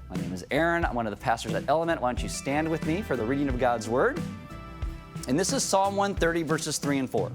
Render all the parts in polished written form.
My name is Aaron. I'm one of the pastors at Element. Why don't you stand with me for the reading of God's Word? And this is Psalm 130, verses 3 and 4.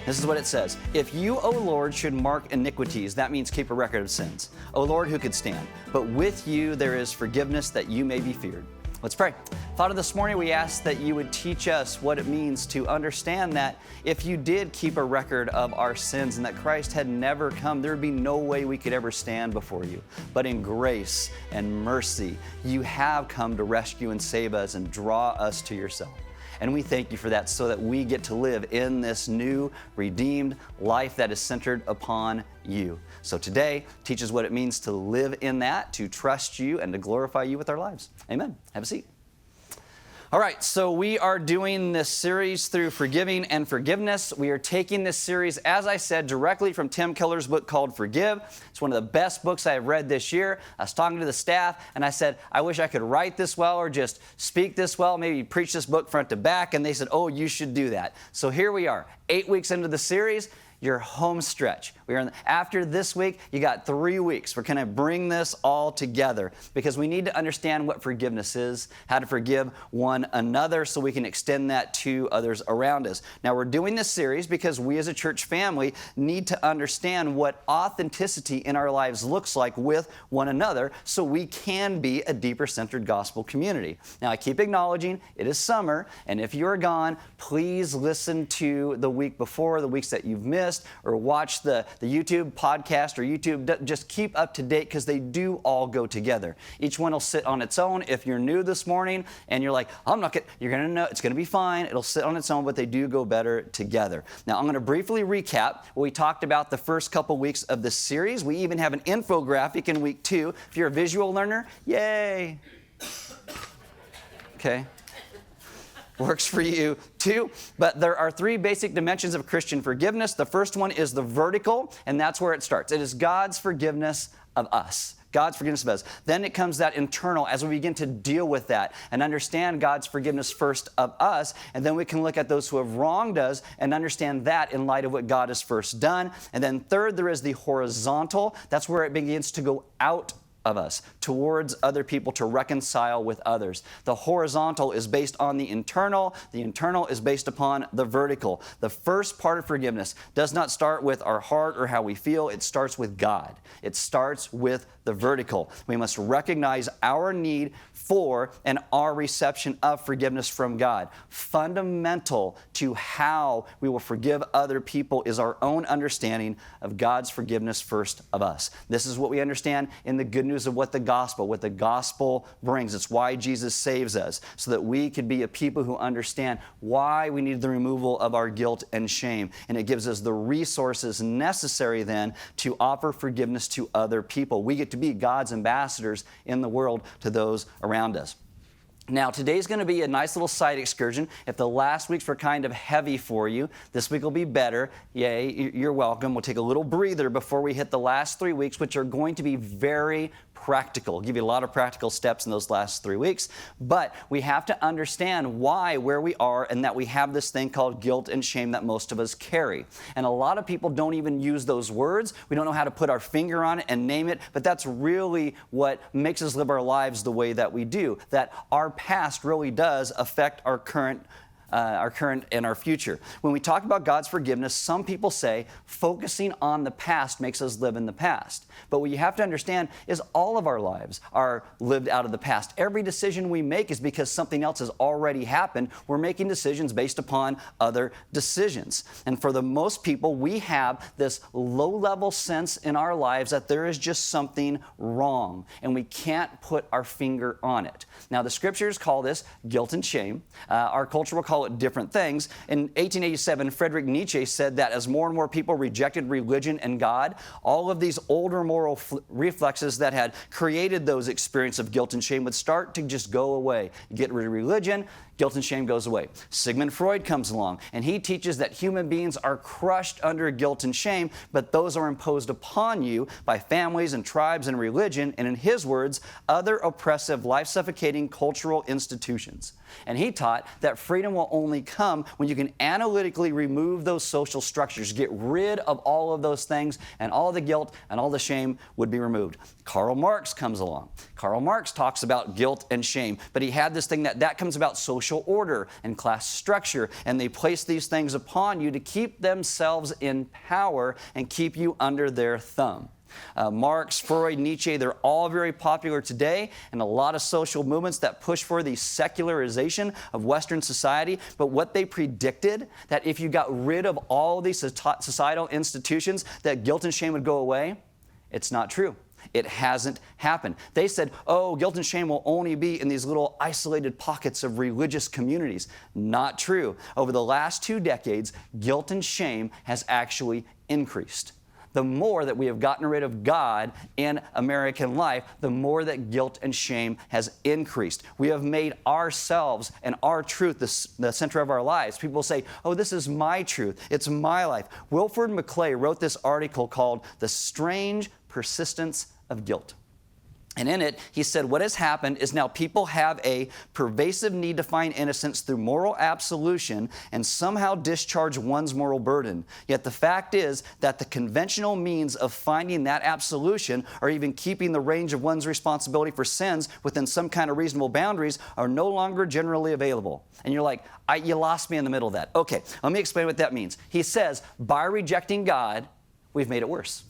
This is what it says. If you, O Lord, should mark iniquities, that means keep a record of sins. O Lord, who could stand? But with you there is forgiveness that you may be feared. Let's pray. Father, this morning we ask that you would teach us what it means to understand that if you did keep a record of our sins and that Christ had never come, there would be no way we could ever stand before you. But in grace and mercy, you have come to rescue and save us and draw us to yourself. And we thank you for that so that we get to live in this new, redeemed life that is centered upon you. So today, teach us what it means to live in that, to trust you, and to glorify you with our lives. Amen. Have a seat. All right, so we are doing this series through forgiving and forgiveness. We are taking this series, as I said, directly from Tim Keller's book called Forgive. It's one of the best books I have read this year. I was talking to the staff, and I said, I wish I could write this well or just speak this well, maybe preach this book front to back. And they said, oh, you should do that. So here we are, 8 weeks into the series. Your home stretch. After this week, you got 3 weeks. We're going to bring this all together because we need to understand what forgiveness is, how to forgive one another so we can extend that to others around us. Now, we're doing this series because we as a church family need to understand what authenticity in our lives looks like with one another so we can be a deeper centered gospel community. Now, I keep acknowledging it is summer, and if you're gone, please listen to the week before, the weeks that you've missed, or watch the YouTube podcast or YouTube. Just keep up to date because they do all go together. Each one will sit on its own. If you're new this morning and you're like, you're going to know, it's going to be fine. It'll sit on its own, but they do go better together. Now, I'm going to briefly recap what we talked about the first couple weeks of this series. We even have an infographic in week 2. If you're a visual learner, yay. Okay. Works for you too. But there are 3 basic dimensions of Christian forgiveness. The first one is the vertical, and that's where it starts. It is God's forgiveness of us. God's forgiveness of us. Then it comes that internal as we begin to deal with that and understand God's forgiveness first of us. And then we can look at those who have wronged us and understand that in light of what God has first done. And then third, there is the horizontal. That's where it begins to go out of us towards other people to reconcile with others. The horizontal is based on the internal is based upon the vertical. The first part of forgiveness does not start with our heart or how we feel. It starts with God. It starts with the vertical. We must recognize our need for and our reception of forgiveness from God. Fundamental to how we will forgive other people is our own understanding of God's forgiveness first of us. This is what we understand in the good news of what the gospel brings. It's why Jesus saves us, so that we could be a people who understand why we need the removal of our guilt and shame. And it gives us the resources necessary then to offer forgiveness to other people. We get to be God's ambassadors in the world to those around us. Now, today's going to be a nice little side excursion. If the last weeks were kind of heavy for you, this week will be better. Yay, you're welcome. We'll take a little breather before we hit the last 3 weeks, which are going to be very practical. I'll give you a lot of practical steps in those last 3 weeks. But we have to understand where we are, and that we have this thing called guilt and shame that most of us carry. And a lot of people don't even use those words. We don't know how to put our finger on it and name it, but that's really what makes us live our lives the way that we do. That our past really does affect our current and our future. When we talk about God's forgiveness, some people say focusing on the past makes us live in the past. But what you have to understand is all of our lives are lived out of the past. Every decision we make is because something else has already happened. We're making decisions based upon other decisions. And for the most people, we have this low-level sense in our lives that there is just something wrong, and we can't put our finger on it. Now, the scriptures call this guilt and shame. Our culture will call it different things. In 1887, Friedrich Nietzsche said that as more and more people rejected religion and God, all of these older moral reflexes that had created those experiences of guilt and shame would start to just go away. Get rid of religion, guilt and shame goes away. Sigmund Freud comes along, and he teaches that human beings are crushed under guilt and shame, but those are imposed upon you by families and tribes and religion, and in his words, other oppressive, life-suffocating cultural institutions. And he taught that freedom will only come when you can analytically remove those social structures, get rid of all of those things, and all the guilt and all the shame would be removed. Karl Marx comes along. Karl Marx talks about guilt and shame, but he had this thing that comes about social order and class structure, and they place these things upon you to keep themselves in power and keep you under their thumb. Marx, Freud, Nietzsche, they're all very popular today, and a lot of social movements that push for the secularization of Western society. But what they predicted, that if you got rid of all these societal institutions, that guilt and shame would go away, it's not true. It hasn't happened. They said, oh, guilt and shame will only be in these little isolated pockets of religious communities. Not true. Over the last 2 decades, guilt and shame has actually increased. The more that we have gotten rid of God in American life, the more that guilt and shame has increased. We have made ourselves and our truth the center of our lives. People say, oh, this is my truth. It's my life. Wilford McClay wrote this article called The Strange Persistence of Guilt. And in it, he said, what has happened is now people have a pervasive need to find innocence through moral absolution and somehow discharge one's moral burden. Yet the fact is that the conventional means of finding that absolution, or even keeping the range of one's responsibility for sins within some kind of reasonable boundaries, are no longer generally available. And you're like, you lost me in the middle of that. Okay, let me explain what that means. He says, by rejecting God, we've made it worse.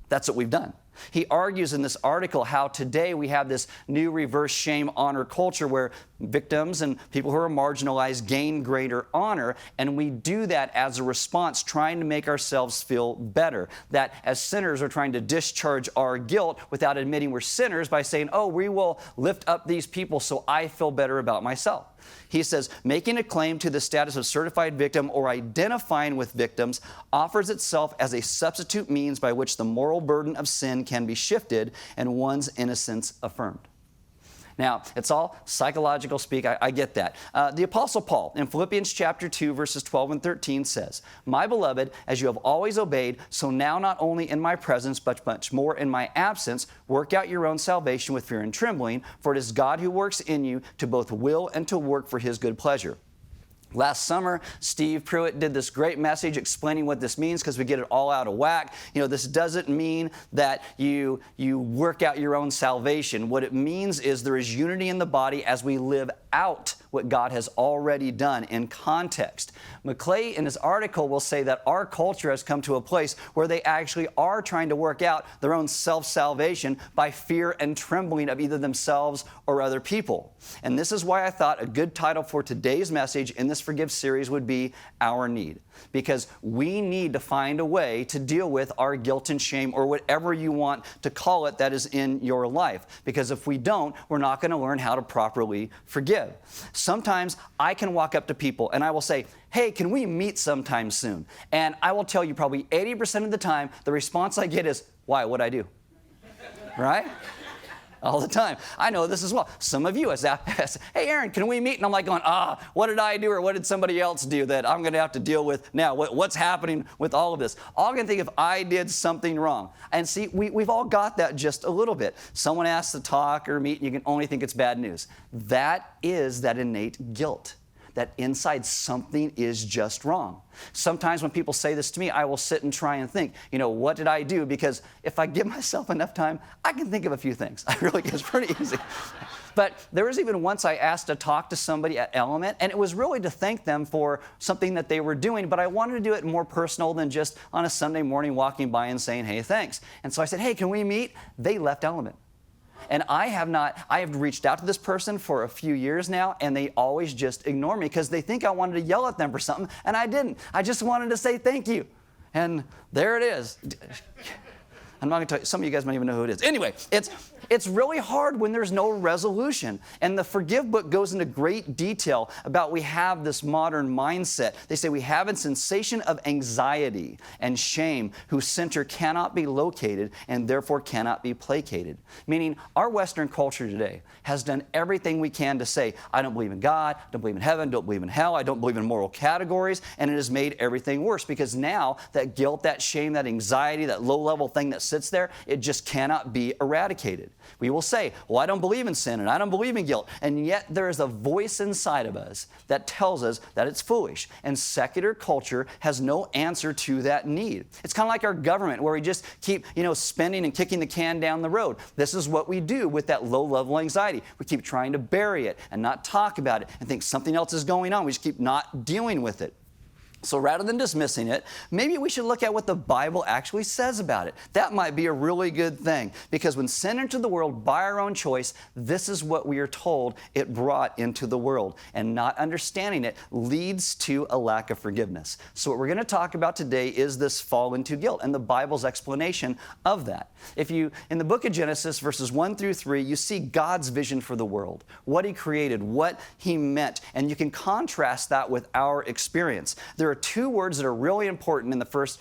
That's what we've done. He argues in this article how today we have this new reverse shame honor culture where victims and people who are marginalized gain greater honor, and we do that as a response trying to make ourselves feel better. That as sinners are trying to discharge our guilt without admitting we're sinners by saying, oh, we will lift up these people so I feel better about myself. He says, making a claim to the status of certified victim or identifying with victims offers itself as a substitute means by which the moral burden of sin can be shifted and one's innocence affirmed. Now, it's all psychological speak. I get that. The Apostle Paul in Philippians chapter 2, verses 12 and 13 says, my beloved, as you have always obeyed, so now not only in my presence, but much more in my absence, work out your own salvation with fear and trembling, for it is God who works in you to both will and to work for his good pleasure. Last summer, Steve Pruitt did this great message explaining what this means because we get it all out of whack. You know, this doesn't mean that you work out your own salvation. What it means is there is unity in the body as we live out what God has already done in context. McClay in his article will say that our culture has come to a place where they actually are trying to work out their own self-salvation by fear and trembling of either themselves or other people. And this is why I thought a good title for today's message in this Forgive series would be Our Need. Because we need to find a way to deal with our guilt and shame, or whatever you want to call it that is in your life. Because if we don't, we're not going to learn how to properly forgive. Sometimes I can walk up to people and I will say, hey, can we meet sometime soon? And I will tell you probably 80% of the time, the response I get is, why, what'd I do? Right? All the time. I know this as well. Some of you ask, hey, Aaron, can we meet? And I'm like going, what did I do or what did somebody else do that I'm going to have to deal with now? What's happening with all of this? All I can think if I did something wrong. And see, we've all got that just a little bit. Someone asks to talk or meet and you can only think it's bad news. That is that innate guilt. That inside something is just wrong. Sometimes when people say this to me, I will sit and try and think, what did I do? Because if I give myself enough time, I can think of a few things. It's pretty easy. But there was even once I asked to talk to somebody at Element, and it was really to thank them for something that they were doing, but I wanted to do it more personal than just on a Sunday morning walking by and saying, hey, thanks. And so I said, hey, can we meet? They left Element. And I have reached out to this person for a few years now, and they always just ignore me because they think I wanted to yell at them for something, and I didn't. I just wanted to say thank you. And there it is. I'm not going to tell you, some of you guys might even know who it is. Anyway, it's really hard when there's no resolution. And the Forgive book goes into great detail about we have this modern mindset. They say we have a sensation of anxiety and shame whose center cannot be located and therefore cannot be placated. Meaning our Western culture today has done everything we can to say, I don't believe in God, don't believe in heaven, don't believe in hell, I don't believe in moral categories, and it has made everything worse because now that guilt, that shame, that anxiety, that low-level thing that sits there, it just cannot be eradicated. We will say, well, I don't believe in sin and I don't believe in guilt. And yet there is a voice inside of us that tells us that it's foolish. And secular culture has no answer to that need. It's kind of like our government where we just keep, spending and kicking the can down the road. This is what we do with that low-level anxiety. We keep trying to bury it and not talk about it and think something else is going on. We just keep not dealing with it. So rather than dismissing it, maybe we should look at what the Bible actually says about it. That might be a really good thing, because when sin entered the world by our own choice, this is what we are told it brought into the world. And not understanding it leads to a lack of forgiveness. So what we're going to talk about today is this fall into guilt and the Bible's explanation of that. In the book of Genesis, verses 1 through 3, you see God's vision for the world, what He created, what He meant, and you can contrast that with our experience. There are two words that are really important in the first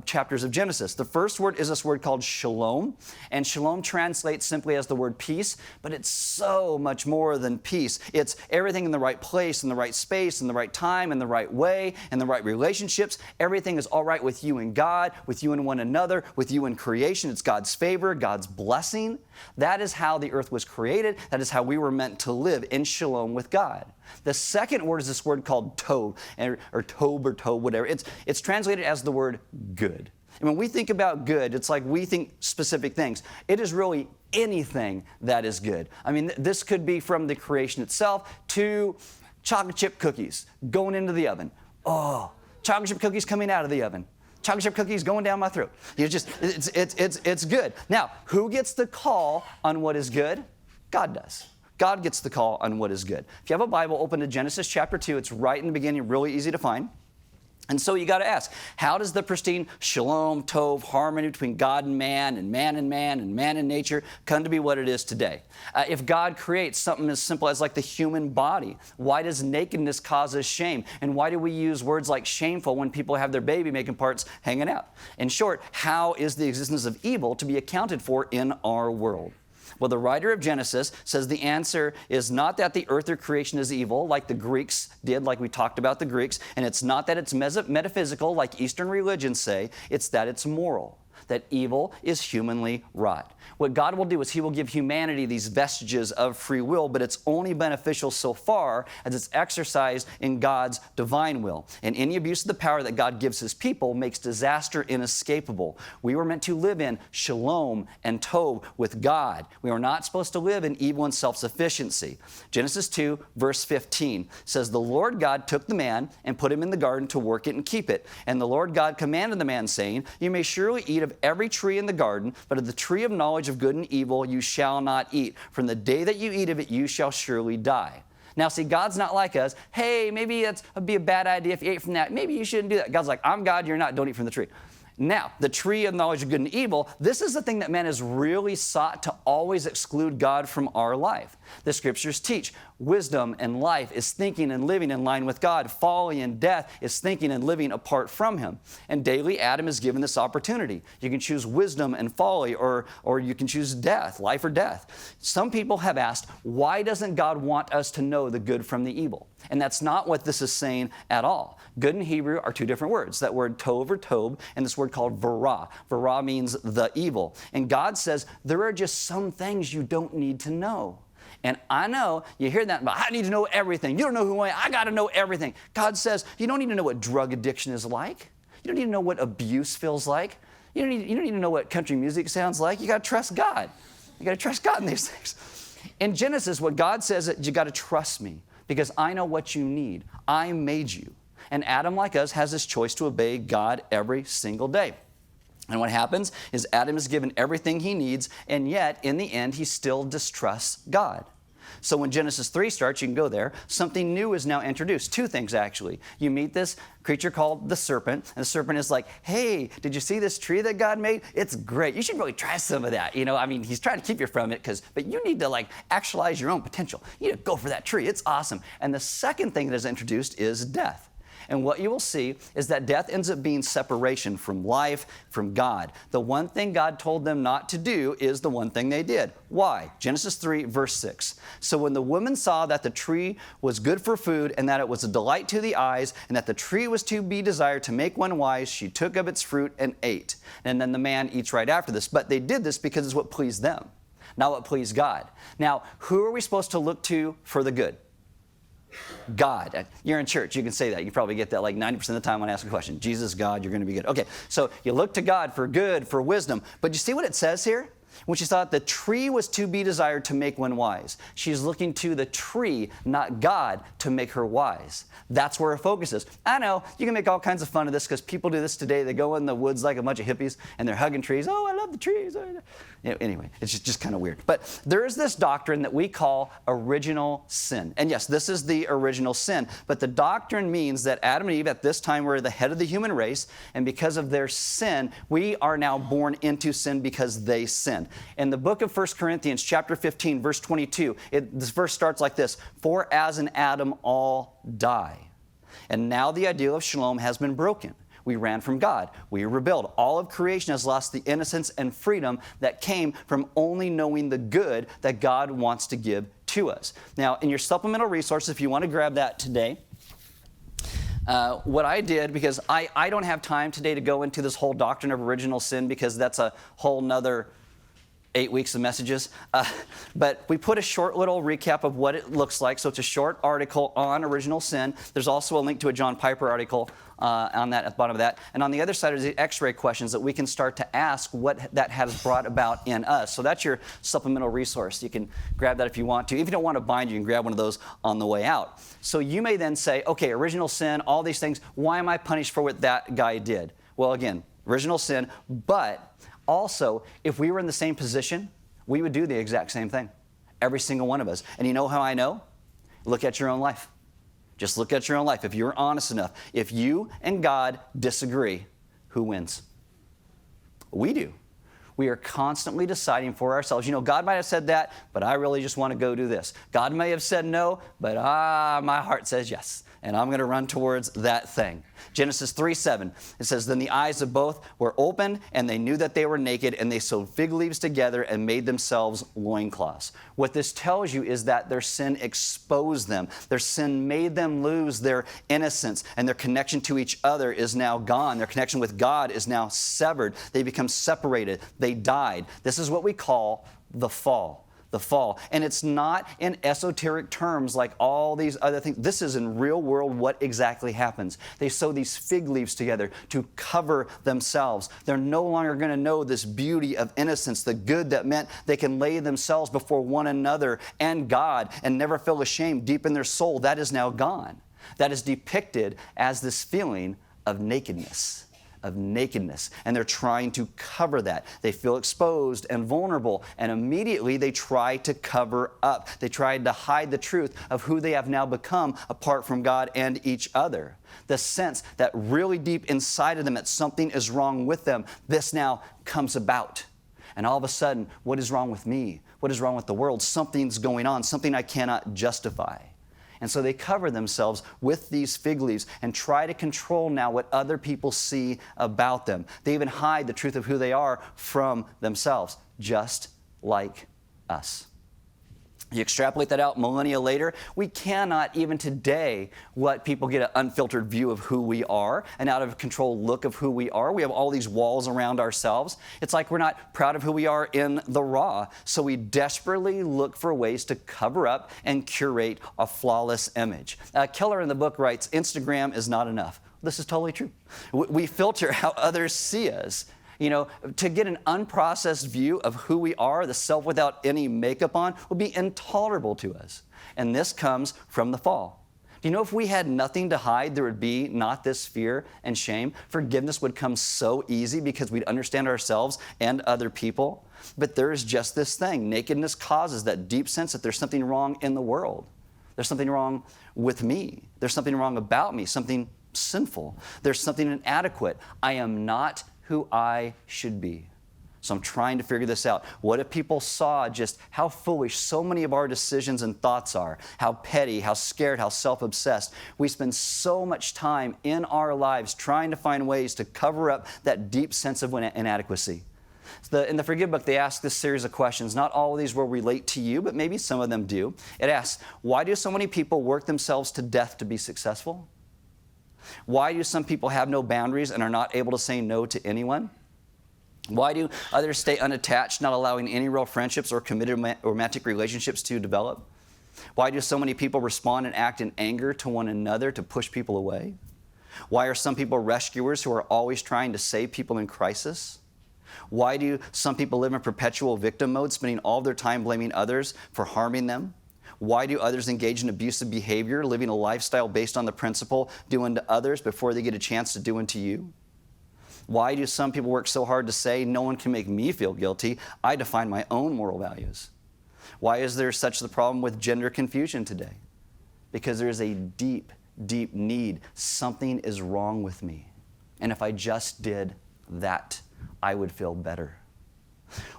chapters of Genesis. The first word is this word called shalom, and shalom translates simply as the word peace, but it's so much more than peace. It's everything in the right place, in the right space, in the right time, in the right way, in the right relationships. Everything is all right with you and God, with you and one another, with you and creation. It's God's favor, God's blessing. That is how the earth was created. That is how we were meant to live, in shalom with God. The second word is this word called tov, or tob, whatever. It's translated as the word good. And when we think about good, it's like we think specific things. It is really anything that is good. I mean, this could be from the creation itself to chocolate chip cookies going into the oven. Oh, chocolate chip cookies coming out of the oven. Chocolate chip cookies going down my throat. It's good. Now, who gets the call on what is good? God does. God gets the call on what is good. If you have a Bible, open to Genesis chapter 2. It's right in the beginning, really easy to find. And so you got to ask, how does the pristine shalom, tov, harmony between God and man and man and man and man and nature come to be what it is today? If God creates something as simple as like the human body, why does nakedness cause us shame? And why do we use words like shameful when people have their baby making parts hanging out? In short, how is the existence of evil to be accounted for in our world? Well, the writer of Genesis says the answer is not that the earth or creation is evil, like the Greeks did, like we talked about the Greeks, and it's not that it's metaphysical, like Eastern religions say. It's that it's moral, that evil is humanly wrought. What God will do is He will give humanity these vestiges of free will, but it's only beneficial so far as it's exercised in God's divine will. And any abuse of the power that God gives His people makes disaster inescapable. We were meant to live in shalom and tov with God. We are not supposed to live in evil and self-sufficiency. Genesis 2, verse 15 says, "The Lord God took the man and put him in the garden to work it and keep it. And the Lord God commanded the man, saying, You may surely eat of every tree in the garden, but of the tree of knowledge of good and evil you shall not eat. From the day that you eat of it, you shall surely die." Now, see, God's not like us. Hey, maybe it'd be a bad idea if you ate from that. Maybe you shouldn't do that. God's like, I'm God, you're not. Don't eat from the tree. Now, the tree of knowledge of good and evil, this is the thing that man has really sought to always exclude God from our life. The Scriptures teach wisdom and life is thinking and living in line with God. Folly and death is thinking and living apart from Him. And daily Adam is given this opportunity. You can choose wisdom and folly, or you can choose death, life or death. Some people have asked, why doesn't God want us to know the good from the evil? And that's not what this is saying at all. Good in Hebrew are two different words, that word tov or tob, and this word called vara. Vara means the evil. And God says there are just some things you don't need to know. And I know you hear that, but I need to know everything. You don't know who I am. I got to know everything. God says you don't need to know what drug addiction is like. You don't need to know what abuse feels like. You don't need to know what country music sounds like. You got to trust God. You got to trust God in these things. In Genesis, what God says is you got to trust me because I know what you need. I made you. And Adam, like us, has this choice to obey God every single day. And what happens is Adam is given everything he needs, and yet, in the end, he still distrusts God. So when Genesis 3 starts, you can go there, something new is now introduced. Two things, actually. You meet this creature called the serpent, and the serpent is like, hey, did you see this tree that God made? It's great. You should really try some of that. He's trying to keep you from it, but you need to actualize your own potential. You need to go for that tree. It's awesome. And the second thing that is introduced is death. And what you will see is that death ends up being separation from life, from God. The one thing God told them not to do is the one thing they did. Why? Genesis 3, verse 6. So when the woman saw that the tree was good for food and that it was a delight to the eyes and that the tree was to be desired to make one wise, she took of its fruit and ate. And then the man eats right after this. But they did this because it's what pleased them, not what pleased God. Now, who are we supposed to look to for the good? God. You're in church, you can say that. You probably get that like 90% of the time when I ask a question. Jesus, God, you're going to be good. Okay, so you look to God for good, for wisdom. But you see what it says here? When she thought the tree was to be desired to make one wise. She's looking to the tree, not God, to make her wise. That's where her focus is. I know, you can make all kinds of fun of this because people do this today. They go in the woods like a bunch of hippies and they're hugging trees. Oh, I love the trees. Anyway, it's just kind of weird. But there is this doctrine that we call original sin. And yes, this is the original sin. But the doctrine means that Adam and Eve at this time were the head of the human race. And because of their sin, we are now born into sin because they sinned. In the book of 1 Corinthians chapter 15, verse 22, this verse starts like this: For as in Adam all die. And now the ideal of shalom has been broken. We ran from God. We rebelled. All of creation has lost the innocence and freedom that came from only knowing the good that God wants to give to us. Now, in your supplemental resources, if you want to grab that today, what I did, because I don't have time today to go into this whole doctrine of original sin because that's a whole nother 8 weeks of messages. But we put a short little recap of what it looks like. So it's a short article on original sin. There's also a link to a John Piper article on that, at the bottom of that. And on the other side is the x-ray questions that we can start to ask what that has brought about in us. So that's your supplemental resource. You can grab that if you want to. If you don't want to bind, you can grab one of those on the way out. So you may then say, okay, original sin, all these things, why am I punished for what that guy did? Well, again, original sin, but also, if we were in the same position, we would do the exact same thing. Every single one of us. And you know how I know? Look at your own life. Just look at your own life. If you're honest enough, if you and God disagree, who wins? We do. We are constantly deciding for ourselves. You know, God might have said that, but I really just want to go do this. God may have said no, but my heart says yes. And I'm going to run towards that thing. Genesis 3:7, it says, Then the eyes of both were opened, and they knew that they were naked, and they sewed fig leaves together and made themselves loincloths. What this tells you is that their sin exposed them. Their sin made them lose their innocence, and their connection to each other is now gone. Their connection with God is now severed. They become separated. They died. This is what we call the fall. The fall. And it's not in esoteric terms like all these other things. This is in real world what exactly happens. They sew these fig leaves together to cover themselves. They're no longer going to know this beauty of innocence, the good that meant they can lay themselves before one another and God and never feel ashamed deep in their soul. That is now gone. That is depicted as this feeling of nakedness. And they're trying to cover that. They feel exposed and vulnerable, and immediately they try to cover up. They try to hide the truth of who they have now become apart from God and each other. The sense that really deep inside of them that something is wrong with them, this now comes about. And all of a sudden, what is wrong with me? What is wrong with the world? Something's going on, something I cannot justify. And so they cover themselves with these fig leaves and try to control now what other people see about them. They even hide the truth of who they are from themselves, just like us. You extrapolate that out millennia later, we cannot even today let people get an unfiltered view of who we are, an out of control look of who we are. We have all these walls around ourselves. It's like we're not proud of who we are in the raw, so we desperately look for ways to cover up and curate a flawless image. Keller in the book writes, Instagram is not enough. This is totally true. We filter how others see us. You know, to get an unprocessed view of who we are, the self without any makeup on, would be intolerable to us. And this comes from the fall. Do you know if we had nothing to hide, there would be not this fear and shame? Forgiveness would come so easy because we'd understand ourselves and other people. But there is just this thing. Nakedness causes that deep sense that there's something wrong in the world. There's something wrong with me. There's something wrong about me, something sinful. There's something inadequate. I am not who I should be. So I'm trying to figure this out. What if people saw just how foolish so many of our decisions and thoughts are? How petty, how scared, how self-obsessed. We spend so much time in our lives trying to find ways to cover up that deep sense of inadequacy. In the Forgive book, they ask this series of questions. Not all of these will relate to you, but maybe some of them do. It asks, why do so many people work themselves to death to be successful? Why do some people have no boundaries and are not able to say no to anyone? Why do others stay unattached, not allowing any real friendships or committed romantic relationships to develop? Why do so many people respond and act in anger to one another to push people away? Why are some people rescuers who are always trying to save people in crisis? Why do some people live in perpetual victim mode, spending all of their time blaming others for harming them? Why do others engage in abusive behavior, living a lifestyle based on the principle, do unto others before they get a chance to do unto you? Why do some people work so hard to say, no one can make me feel guilty? I define my own moral values. Why is there such the problem with gender confusion today? Because there is a deep, deep need. Something is wrong with me. And if I just did that, I would feel better.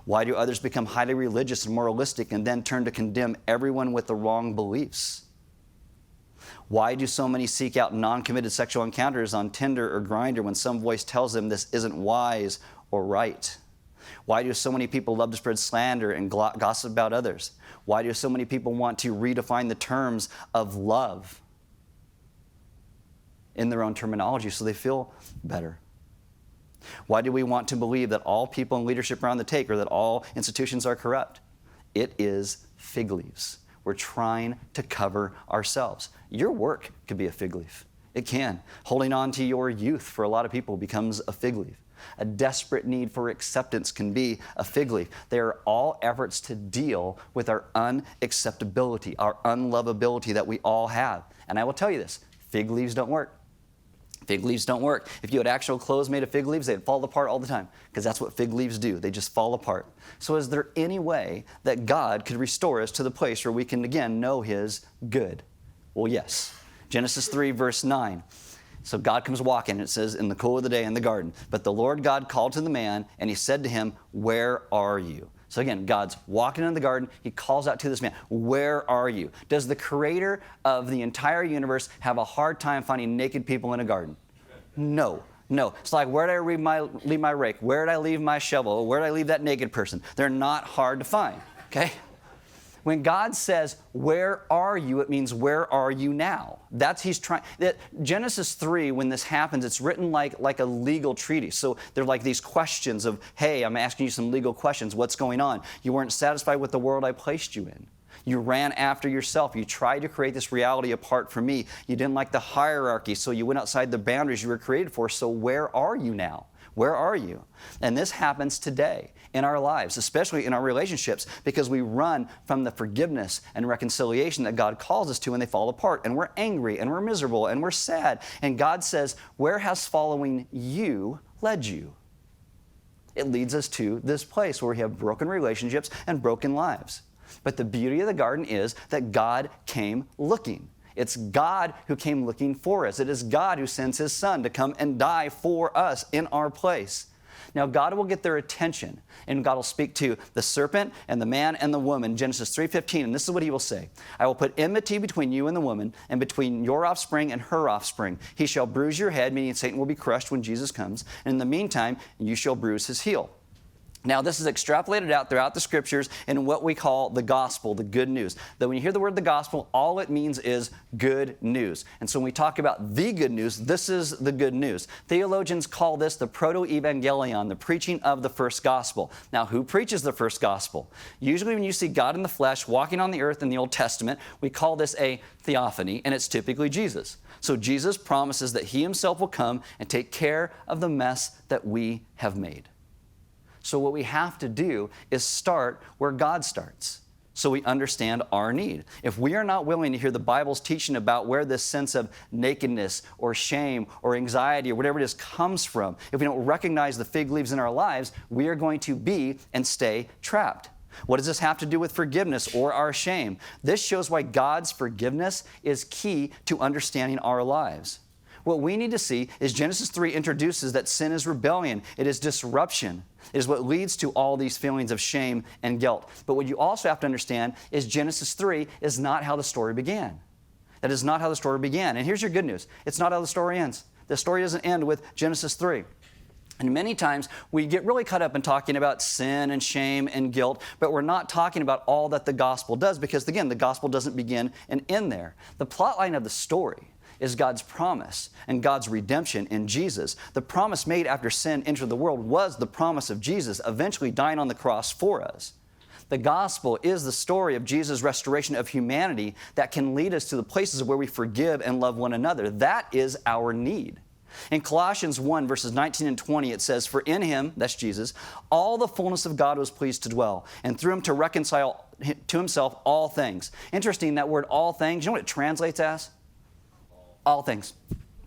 Why do others become highly religious and moralistic and then turn to condemn everyone with the wrong beliefs? Why do so many seek out non-committed sexual encounters on Tinder or Grindr when some voice tells them this isn't wise or right? Why do so many people love to spread slander and gossip about others? Why do so many people want to redefine the terms of love in their own terminology so they feel better? Why do we want to believe that all people in leadership are on the take or that all institutions are corrupt? It is fig leaves. We're trying to cover ourselves. Your work could be a fig leaf. It can. Holding on to your youth for a lot of people becomes a fig leaf. A desperate need for acceptance can be a fig leaf. They are all efforts to deal with our unacceptability, our unlovability that we all have. And I will tell you this, fig leaves don't work. Fig leaves don't work. If you had actual clothes made of fig leaves, they'd fall apart all the time because that's what fig leaves do. They just fall apart. So is there any way that God could restore us to the place where we can again know His good? Well, yes. Genesis 3, verse 9. So God comes walking, it says, in the cool of the day in the garden. But the Lord God called to the man, and He said to him, where are you? So again, God's walking in the garden. He calls out to this man, where are you? Does the creator of the entire universe have a hard time finding naked people in a garden? No. No. It's like, where did I leave my rake? Where did I leave my shovel? Where did I leave that naked person? They're not hard to find, okay? When God says, where are you, it means, where are you now? Genesis 3, when this happens, it's written like a legal treatise. So they're like these questions of, hey, I'm asking you some legal questions. What's going on? You weren't satisfied with the world I placed you in. You ran after yourself. You tried to create this reality apart from me. You didn't like the hierarchy, so you went outside the boundaries you were created for. So where are you now? Where are you? And this happens today in our lives, especially in our relationships, because we run from the forgiveness and reconciliation that God calls us to and they fall apart. And we're angry and we're miserable and we're sad. And God says, where has following you led you? It leads us to this place where we have broken relationships and broken lives. But the beauty of the garden is that God came looking. It's God who came looking for us. It is God who sends His Son to come and die for us in our place. Now, God will get their attention, and God will speak to the serpent and the man and the woman, Genesis 3:15, and this is what He will say. I will put enmity between you and the woman, and between your offspring and her offspring. He shall bruise your head, meaning Satan will be crushed when Jesus comes, and in the meantime, you shall bruise his heel. Now, this is extrapolated out throughout the Scriptures in what we call the gospel, the good news. That when you hear the word the gospel, all it means is good news. And so when we talk about the good news, this is the good news. Theologians call this the proto-evangelion, the preaching of the first gospel. Now, who preaches the first gospel? Usually when you see God in the flesh walking on the earth in the Old Testament, we call this a theophany, and it's typically Jesus. So Jesus promises that He Himself will come and take care of the mess that we have made. So what we have to do is start where God starts, so we understand our need. If we are not willing to hear the Bible's teaching about where this sense of nakedness or shame or anxiety or whatever it is comes from, if we don't recognize the fig leaves in our lives, we are going to be and stay trapped. What does this have to do with forgiveness or our shame? This shows why God's forgiveness is key to understanding our lives. What we need to see is Genesis 3 introduces that sin is rebellion. It is disruption. It is what leads to all these feelings of shame and guilt. But what you also have to understand is Genesis 3 is not how the story began. That is not how the story began. And here's your good news. It's not how the story ends. The story doesn't end with Genesis 3. And many times we get really caught up in talking about sin and shame and guilt, but we're not talking about all that the gospel does because, again, the gospel doesn't begin and end there. The plot line of the story is God's promise and God's redemption in Jesus. The promise made after sin entered the world was the promise of Jesus eventually dying on the cross for us. The gospel is the story of Jesus' restoration of humanity that can lead us to the places where we forgive and love one another. That is our need. In Colossians 1, verses 19 and 20, it says, "For in him," that's Jesus, "all the fullness of God was pleased to dwell, and through him to reconcile to himself all things." Interesting, that word all things, you know what it translates as? All things.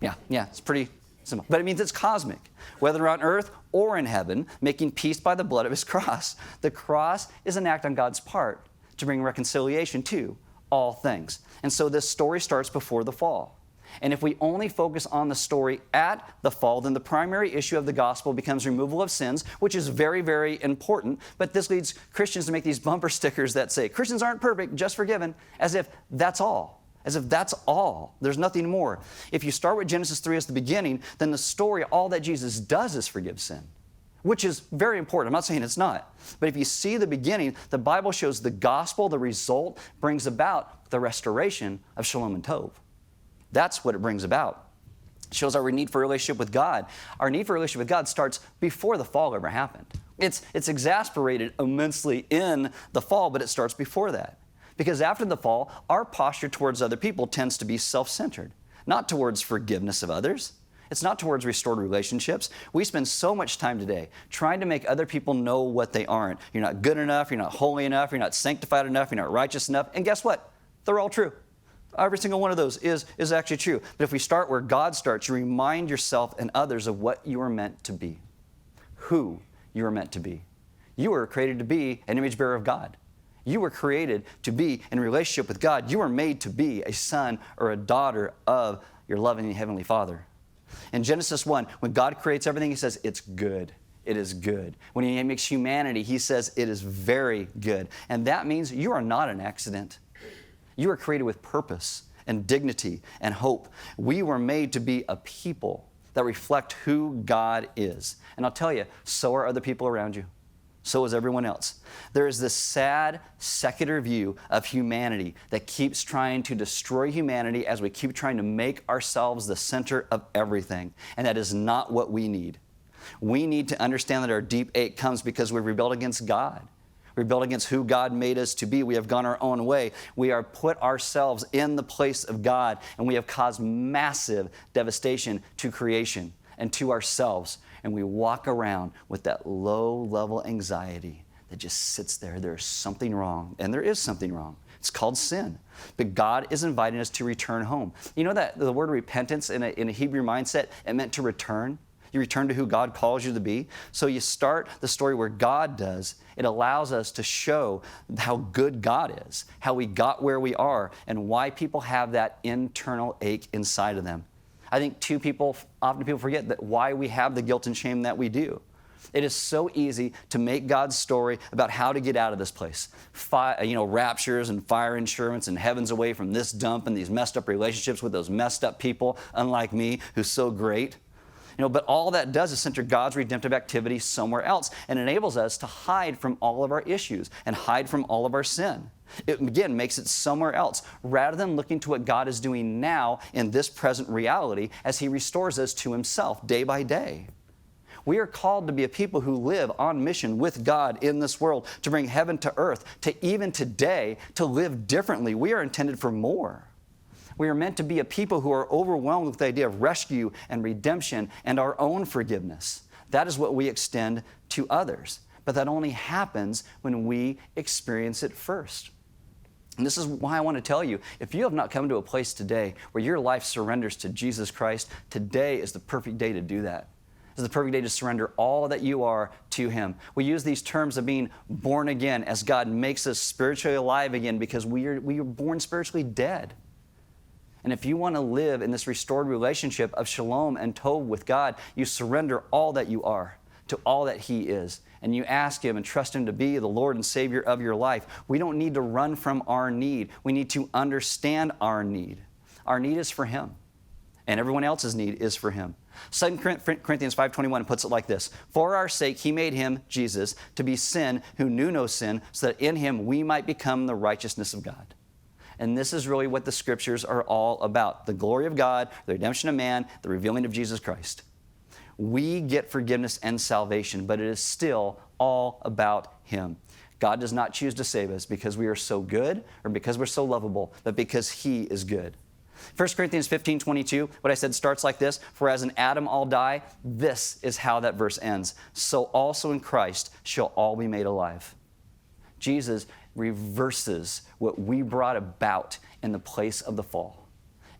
Yeah, it's pretty simple. But it means it's cosmic, whether on earth or in heaven, making peace by the blood of his cross. The cross is an act on God's part to bring reconciliation to all things. And so this story starts before the fall. And if we only focus on the story at the fall, then the primary issue of the gospel becomes removal of sins, which is very, very important. But this leads Christians to make these bumper stickers that say, Christians aren't perfect, just forgiven, as if that's all. As if that's all. There's nothing more. If you start with Genesis 3 as the beginning, then the story, all that Jesus does is forgive sin, which is very important. I'm not saying it's not. But if you see the beginning, the Bible shows the gospel, the result, brings about the restoration of shalom and tov. That's what it brings about. It shows our need for a relationship with God. Our need for a relationship with God starts before the fall ever happened. It's exasperated immensely in the fall, but it starts before that. Because after the fall, our posture towards other people tends to be self-centered, not towards forgiveness of others. It's not towards restored relationships. We spend so much time today trying to make other people know what they aren't. You're not good enough, you're not holy enough, you're not sanctified enough, you're not righteous enough. And guess what? They're all true. Every single one of those is actually true. But if we start where God starts, you remind yourself and others of what you are meant to be, who you are meant to be. You were created to be an image bearer of God. You were created to be in a relationship with God. You were made to be a son or a daughter of your loving Heavenly Father. In Genesis 1, when God creates everything, He says, it's good. It is good. When He makes humanity, He says, it is very good. And that means you are not an accident. You are created with purpose and dignity and hope. We were made to be a people that reflect who God is. And I'll tell you, so are other people around you. So is everyone else. There is this sad, secular view of humanity that keeps trying to destroy humanity as we keep trying to make ourselves the center of everything. And that is not what we need. We need to understand that our deep ache comes because we've rebelled against God. We rebelled against who God made us to be. We have gone our own way. We are put ourselves in the place of God, and we have caused massive devastation to creation and to ourselves. And we walk around with that low-level anxiety that just sits there. There's something wrong, and there is something wrong. It's called sin. But God is inviting us to return home. You know that the word repentance in a Hebrew mindset, it meant to return. You return to who God calls you to be. So you start the story where God does. It allows us to show how good God is, how we got where we are, and why people have that internal ache inside of them. I think often people forget that why we have the guilt and shame that we do. It is so easy to make God's story about how to get out of this place. Raptures and fire insurance and heavens away from this dump and these messed up relationships with those messed up people, unlike me, who's so great. But all that does is center God's redemptive activity somewhere else and enables us to hide from all of our issues and hide from all of our sin. It, again, makes it somewhere else rather than looking to what God is doing now in this present reality as He restores us to Himself day by day. We are called to be a people who live on mission with God in this world, to bring heaven to earth, to even today, to live differently. We are intended for more. We are meant to be a people who are overwhelmed with the idea of rescue and redemption and our own forgiveness. That is what we extend to others. But that only happens when we experience it first. And this is why I want to tell you, if you have not come to a place today where your life surrenders to Jesus Christ, today is the perfect day to do that. It's the perfect day to surrender all that you are to Him. We use these terms of being born again as God makes us spiritually alive again because we are born spiritually dead. And if you want to live in this restored relationship of shalom and tov with God, you surrender all that you are to all that He is. And you ask Him and trust Him to be the Lord and Savior of your life. We don't need to run from our need. We need to understand our need. Our need is for Him. And everyone else's need is for Him. 2 Corinthians 5:21 puts it like this: For our sake He made Him, Jesus, to be sin who knew no sin, so that in Him we might become the righteousness of God. And this is really what the Scriptures are all about: the glory of God, the redemption of man, the revealing of Jesus Christ. We get forgiveness and salvation, but it is still all about Him. God does not choose to save us because we are so good or because we're so lovable, but because He is good. 1 Corinthians 15:22, what I said starts like this: For as in Adam all die, this is how that verse ends. So also in Christ shall all be made alive. Jesus reverses what we brought about in the place of the fall.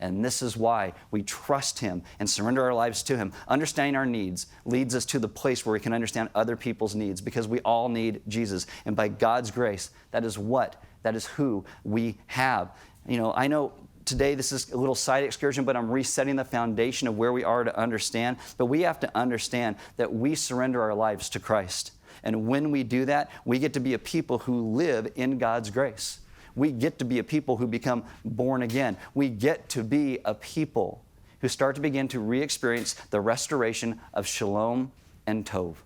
And this is why we trust Him and surrender our lives to Him. Understanding our needs leads us to the place where we can understand other people's needs, because we all need Jesus. And by God's grace, that is who we have. I know today this is a little side excursion, but I'm resetting the foundation of where we are to understand. But we have to understand that we surrender our lives to Christ. And when we do that, we get to be a people who live in God's grace. We get to be a people who become born again. We get to be a people who start to begin to re-experience the restoration of shalom and tov.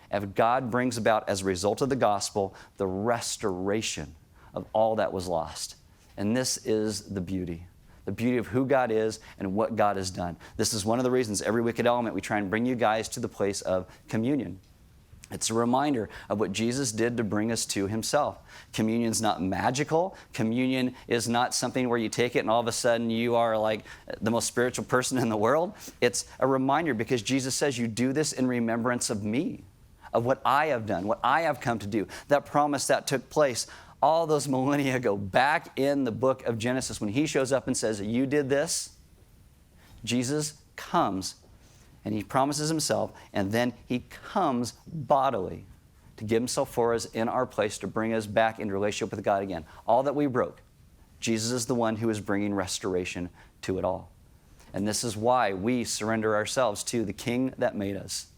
As God brings about, as a result of the gospel, the restoration of all that was lost. And this is the beauty of who God is and what God has done. This is one of the reasons every Wicked Element we try and bring you guys to the place of communion. It's a reminder of what Jesus did to bring us to Himself. Communion's not magical. Communion is not something where you take it and all of a sudden you are like the most spiritual person in the world. It's a reminder because Jesus says, you do this in remembrance of me, of what I have done, what I have come to do. That promise that took place all those millennia ago, back in the book of Genesis, when He shows up and says, you did this, Jesus comes and He promises Himself, and then He comes bodily to give Himself for us in our place to bring us back into relationship with God again. All that we broke, Jesus is the one who is bringing restoration to it all. And this is why we surrender ourselves to the King that made us,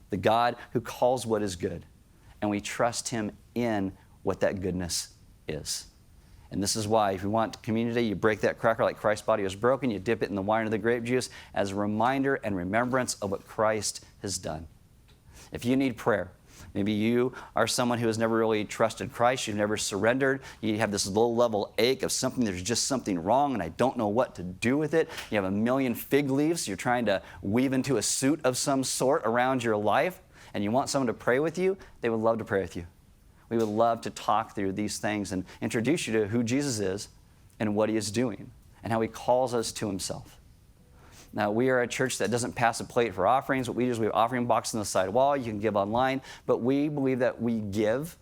the God who calls what is good, and we trust Him in what that goodness is. And this is why, if you want community, you break that cracker like Christ's body was broken, you dip it in the wine of the grape juice as a reminder and remembrance of what Christ has done. If you need prayer, maybe you are someone who has never really trusted Christ, you've never surrendered, you have this low-level ache of something, there's just something wrong and I don't know what to do with it. You have a million fig leaves you're trying to weave into a suit of some sort around your life, and you want someone to pray with you, they would love to pray with you. We would love to talk through these things and introduce you to who Jesus is and what He is doing and how He calls us to Himself. Now, we are a church that doesn't pass a plate for offerings. What we do is we have offering boxes on the side wall. You can give online. But we believe that we give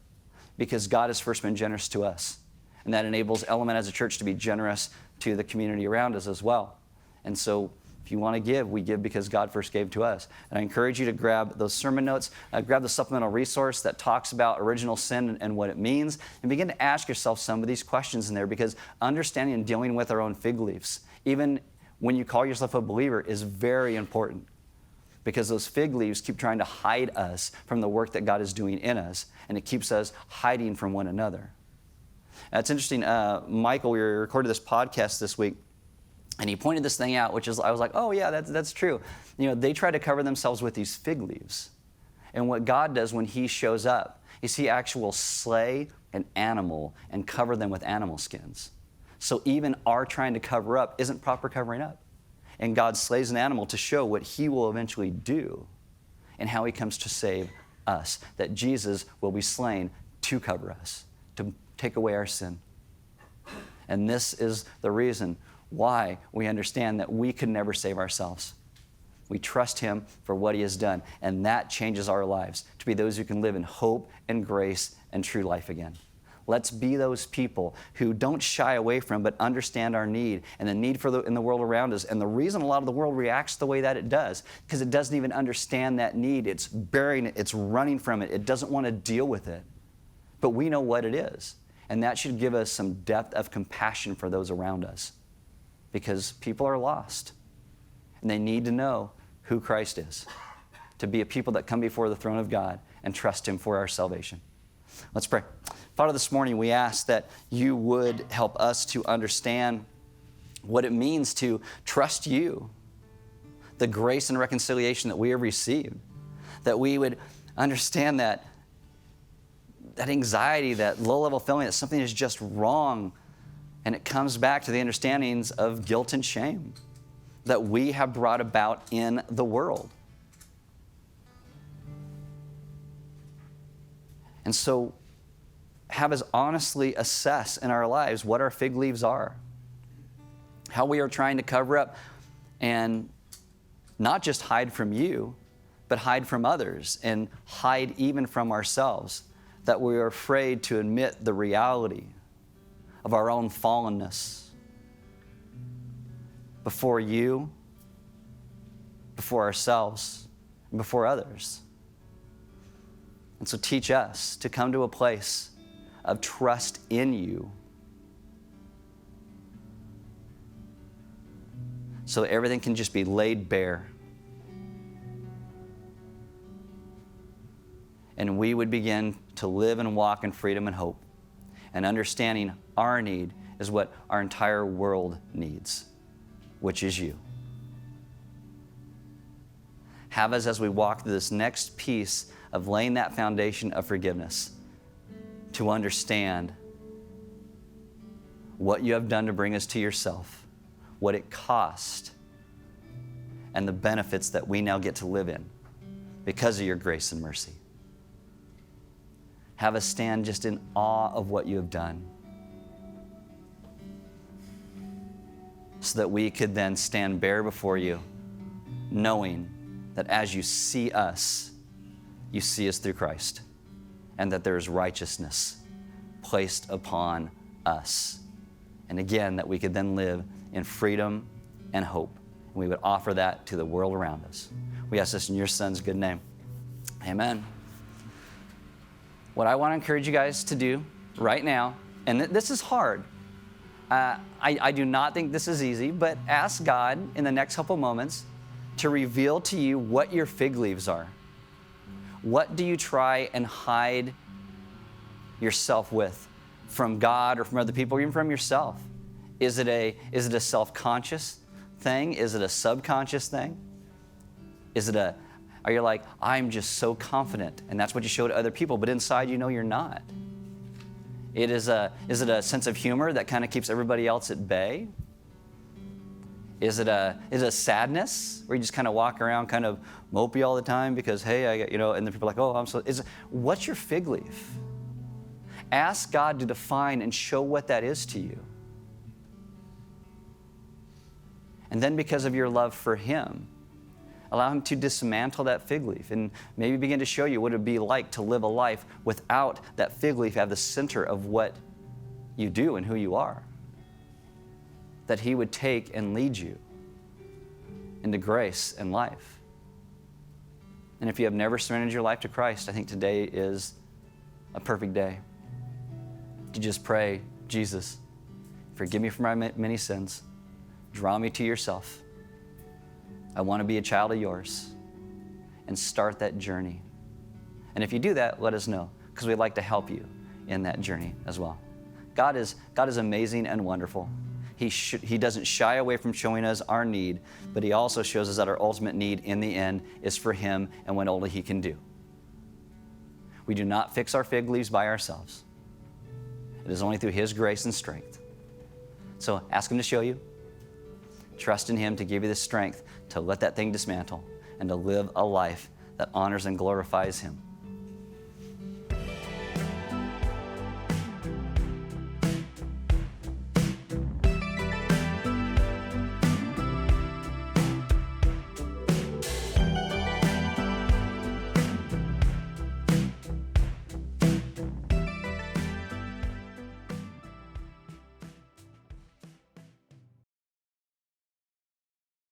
because God has first been generous to us. And that enables Element as a church to be generous to the community around us as well. And so if you want to give, we give because God first gave to us. And I encourage you to grab those sermon notes, grab the supplemental resource that talks about original sin and what it means, and begin to ask yourself some of these questions in there, because understanding and dealing with our own fig leaves, even when you call yourself a believer, is very important, because those fig leaves keep trying to hide us from the work that God is doing in us, and it keeps us hiding from one another. It's interesting, Michael, we recorded this podcast this week, and he pointed this thing out, which is, I was like, oh yeah, that's true. They try to cover themselves with these fig leaves. And what God does when He shows up is He actually will slay an animal and cover them with animal skins. So even our trying to cover up isn't proper covering up. And God slays an animal to show what He will eventually do and how He comes to save us. That Jesus will be slain to cover us, to take away our sin. And this is the reason why we understand that we could never save ourselves. We trust Him for what He has done, and that changes our lives to be those who can live in hope and grace and true life again. Let's be those people who don't shy away from but understand our need and the need in the world around us. And the reason a lot of the world reacts the way that it does, because it doesn't even understand that need. It's burying it. It's running from it. It doesn't want to deal with it. But we know what it is, and that should give us some depth of compassion for those around us. because people are lost. And they need to know who Christ is, to be a people that come before the throne of God and trust him for our salvation. Let's pray. Father, this morning we ask that you would help us to understand what it means to trust you, the grace and reconciliation that we have received, that we would understand that anxiety, that low-level feeling that something is just wrong, and it comes back to the understandings of guilt and shame that we have brought about in the world. And so have us honestly assess in our lives what our fig leaves are, how we are trying to cover up and not just hide from you, but hide from others and hide even from ourselves, that we are afraid to admit the reality of our own fallenness before you, before ourselves, and before others. And so teach us to come to a place of trust in you so that everything can just be laid bare. And we would begin to live and walk in freedom and hope, and understanding our need is what our entire world needs, which is you. Have us, as we walk through this next piece of laying that foundation of forgiveness, to understand what you have done to bring us to yourself, what it cost, and the benefits that we now get to live in because of your grace and mercy. Have us stand just in awe of what you have done, so that we could then stand bare before you, knowing that as you see us through Christ, and that there is righteousness placed upon us. And again, that we could then live in freedom and hope. And we would offer that to the world around us. We ask this in your Son's good name. Amen. What I want to encourage you guys to do right now, and this is hard. I do not think this is easy, but ask God in the next couple moments to reveal to you what your fig leaves are. What do you try and hide yourself with from God or from other people, or even from yourself? Is it a self-conscious thing? Is it a subconscious thing? Are you like, I'm just so confident, and that's what you show to other people, but inside you know you're not? Is it a sense of humor that kind of keeps everybody else at bay? Is it a sadness where you just kind of walk around kind of mopey all the time because, hey, I got, and then people are like, oh, what's your fig leaf? Ask God to define and show what that is to you. And then because of your love for him, allow him to dismantle that fig leaf and maybe begin to show you what it would be like to live a life without that fig leaf at the center of what you do and who you are. That he would take and lead you into grace and life. And if you have never surrendered your life to Christ, I think today is a perfect day to just pray, Jesus, forgive me for my many sins. Draw me to yourself. I want to be a child of yours, and start that journey. And if you do that, let us know, because we'd like to help you in that journey as well. God is amazing and wonderful. He doesn't shy away from showing us our need, but he also shows us that our ultimate need in the end is for him and what only he can do. We do not fix our fig leaves by ourselves. It is only through his grace and strength. So ask him to show you. Trust in him to give you the strength to let that thing dismantle and to live a life that honors and glorifies him.